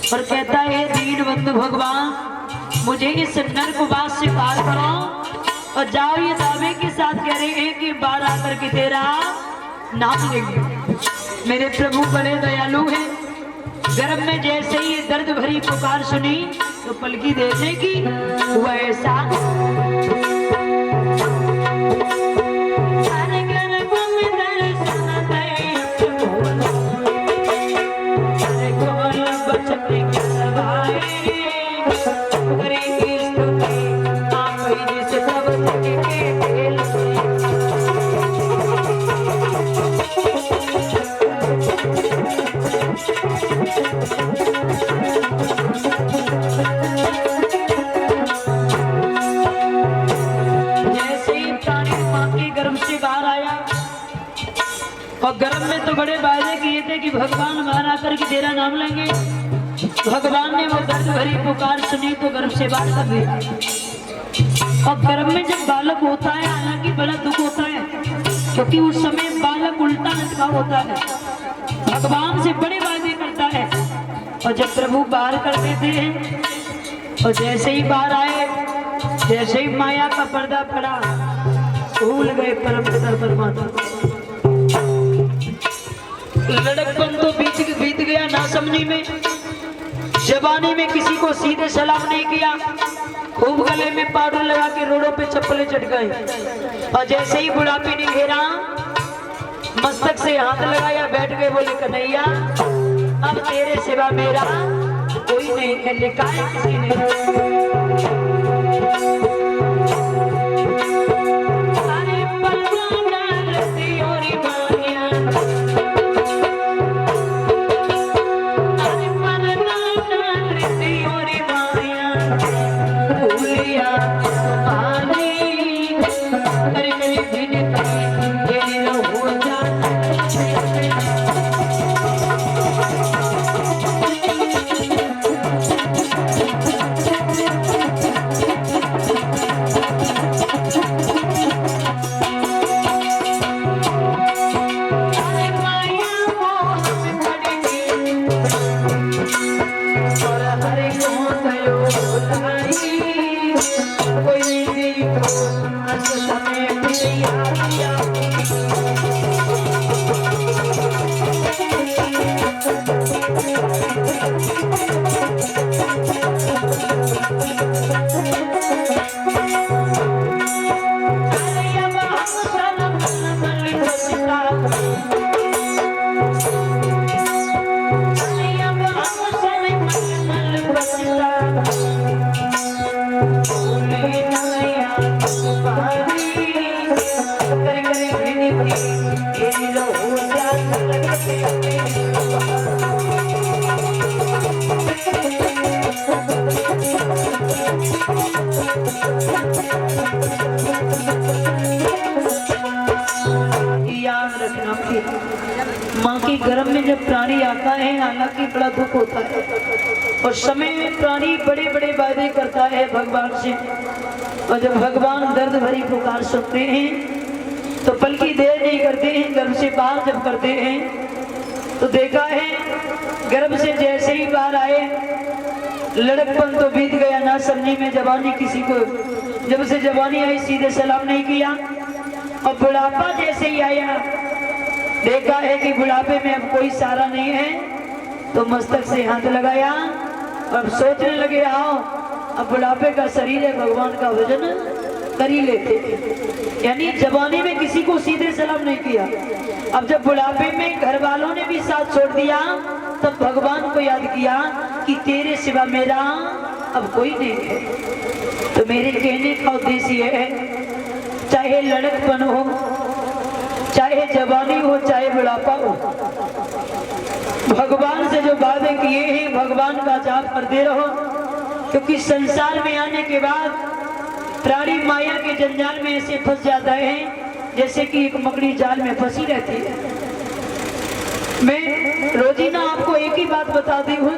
और कहता है दीन बंधु भगवान, मुझे इस नरकवास से पार करो। और जाओ, ये दावे के साथ कह रहे हैं कि बार आकर के तेरा नाम लेंगे। मेरे प्रभु बड़े दयालु हैं। गर्भ में जैसे ही दर्द भरी पुकार सुनी तो पलकी देने की हुआ ऐसा। और गर्भ में तो बड़े वादे किए थे कि भगवान बाहर आकर के तेरा नाम लेंगे। भगवान ने वो दर्द भरी पुकार सुनी तो गर्भ से बाहर कर दिया। और गर्भ में जब बालक होता है, हालांकि बड़ा दुख होता है, क्योंकि उस समय बालक उल्टा लटका होता है, भगवान से बड़े वादे करता है। और जब प्रभु बाहर कर देते हैं और जैसे ही बाहर आए, जैसे ही माया का पर्दा पड़ा, भूल गए परम पिता परमात्मा। लड़कपन तो बीत गया ना समझी में, जवानी में किसी को सीधे सलाम नहीं किया, खूब गले में पाउडर लगा के रोडों पे चप्पलें चढ़ गए। और जैसे ही बुढ़ापे ने घेरा, मस्तक से हाथ लगाया, बैठ गए, बोले कन्हैया अब तेरे सिवा मेरा कोई नहीं है। लिखा है किसी ने, माँ के गर्भ में जब प्राणी आता है, हालांकि बड़ा दुख होता है, और समय में प्राणी बड़े बड़े वादे करता है भगवान से। और जब भगवान दर्द भरी पुकार सुनते हैं तो पलकी देर नहीं करते हैं, गर्भ से बाहर जब करते हैं तो देखा है गर्भ से जैसे ही बाहर आए, लड़कपन तो बीत गया ना समझी में, जवानी किसी को जब से जवानी आई सीधे सलाम नहीं किया। और बुढ़ापा जैसे ही आया, देखा है कि बुढ़ापे में अब कोई सहारा नहीं है, तो मस्तक से हाथ लगाया और सोचने लगे आओ अब बुढ़ापे का शरीर है, भगवान का भजन कर ही लेते। यानी जवानी में किसी को सीधे सलाम नहीं किया, अब जब बुढ़ापे में घर वालों ने भी साथ छोड़ दिया, तब भगवान को याद किया कि तेरे सिवा मेरा अब कोई नहीं है। तो मेरे कहने का उद्देश्य है, चाहे लड़कपन हो, चाहे जवानी हो, चाहे बुढ़ापा हो, भगवान से जो वादे किए हैं भगवान का जाप करते रहो। क्योंकि संसार में आने के बाद प्राणी माया के जंजाल में ऐसे फंस जाता है जैसे कि एक मकड़ी जाल में फंसी रहती है। मैं रोजीना आपको एक ही बात बताती हूँ।